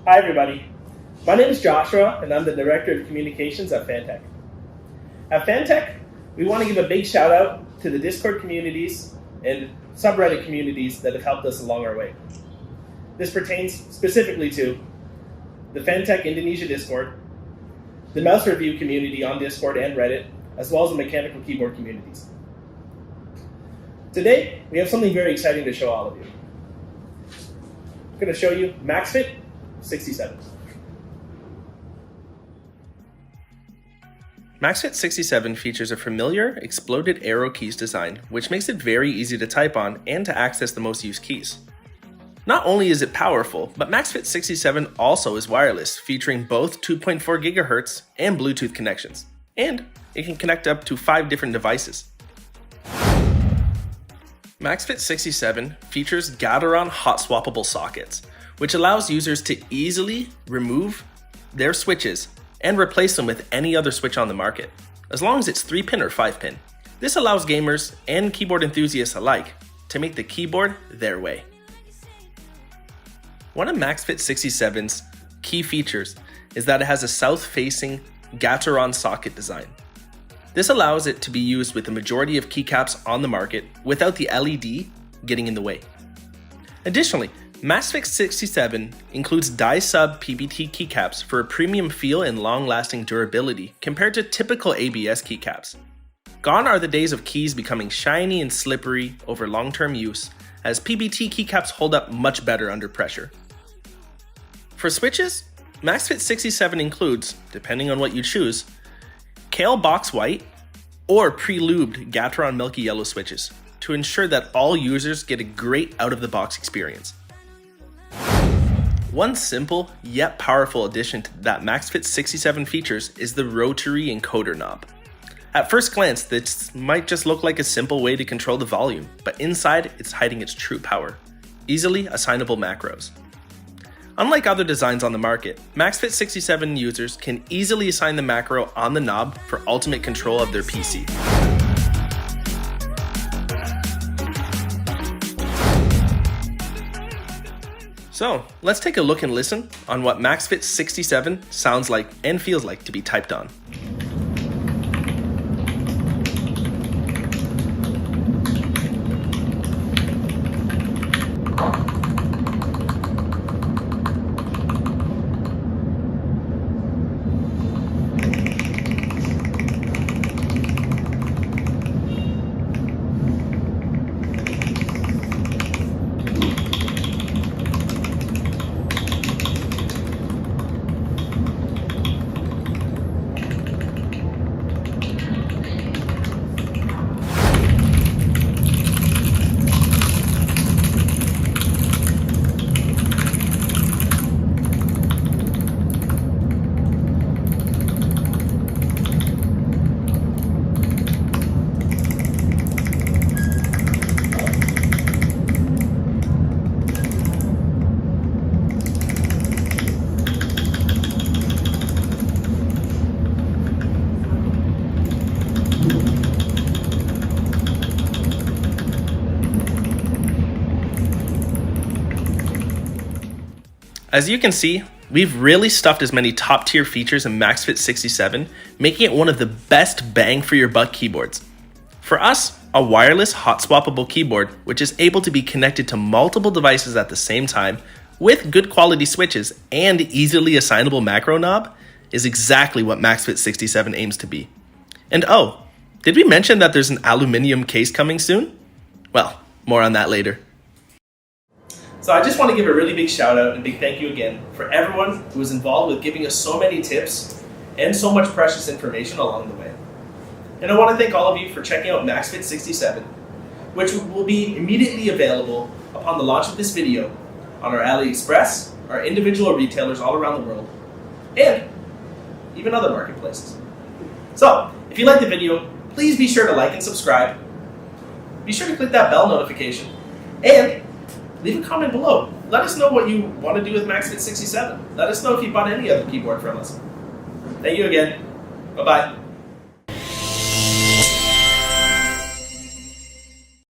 Hi everybody, my name is Joshua and I'm the Director of Communications at Fantech. At Fantech, we want to give a big shout out to the Discord communities and subreddit communities that have helped us along our way. This pertains specifically to the Fantech Indonesia Discord, the mouse review community on Discord and Reddit, as well as the mechanical keyboard communities. Today, we have something very exciting to show all of you. I'm going to show you MAXFIT67. MAXFIT67 features a familiar exploded arrow keys design, which makes it very easy to type on and to access the most used keys. Not only is it powerful, but MAXFIT67 also is wireless, featuring both 2.4 GHz and Bluetooth connections, and it can connect up to 5 different devices. MAXFIT67 features Gateron Hotswap Sockets, which allows users to easily remove their switches and replace them with any other switch on the market, as long as it's 3-pin or 5-pin. This allows gamers and keyboard enthusiasts alike to make the keyboard their way. One of MAXFIT67's key features is that it has a south-facing Gateron socket design. This allows it to be used with the majority of keycaps on the market without the LED getting in the way. Additionally, MAXFIT67 includes die-sub PBT keycaps for a premium feel and long-lasting durability compared to typical ABS keycaps. Gone are the days of keys becoming shiny and slippery over long-term use, as PBT keycaps hold up much better under pressure. For switches, MAXFIT67 includes, depending on what you choose, Kailh Box White or Pre-Lubed Gateron Milky Yellow switches to ensure that all users get a great out-of-the-box experience. One simple yet powerful addition that MAXFIT67 features is the rotary encoder knob. At first glance, this might just look like a simple way to control the volume, but inside it's hiding its true power: easily assignable macros. Unlike other designs on the market, MAXFIT67 users can easily assign the macro on the knob for ultimate control of their PC. So, let's take a look and listen on what MAXFIT67 sounds like and feels like to be typed on. As you can see, we've really stuffed as many top tier features in MAXFIT67, making it one of the best bang for your buck keyboards. For us, a wireless hot swappable keyboard, which is able to be connected to multiple devices at the same time with good quality switches and easily assignable macro knob, is exactly what MAXFIT67 aims to be. And oh, did we mention that there's an aluminum case coming soon? Well, more on that later. So I just want to give a really big shout out and big thank you again for everyone who was involved with giving us so many tips and so much precious information along the way. And I want to thank all of you for checking out MAXFIT67, which will be immediately available upon the launch of this video on our AliExpress, our individual retailers all around the world, and even other marketplaces. So, if you liked the video, please be sure to like and subscribe. Be sure to click that bell notification, and leave a comment below. Let us know what you want to do with MAXFIT67. Let us know if you bought any other keyboard from us. Thank you again. Bye-bye.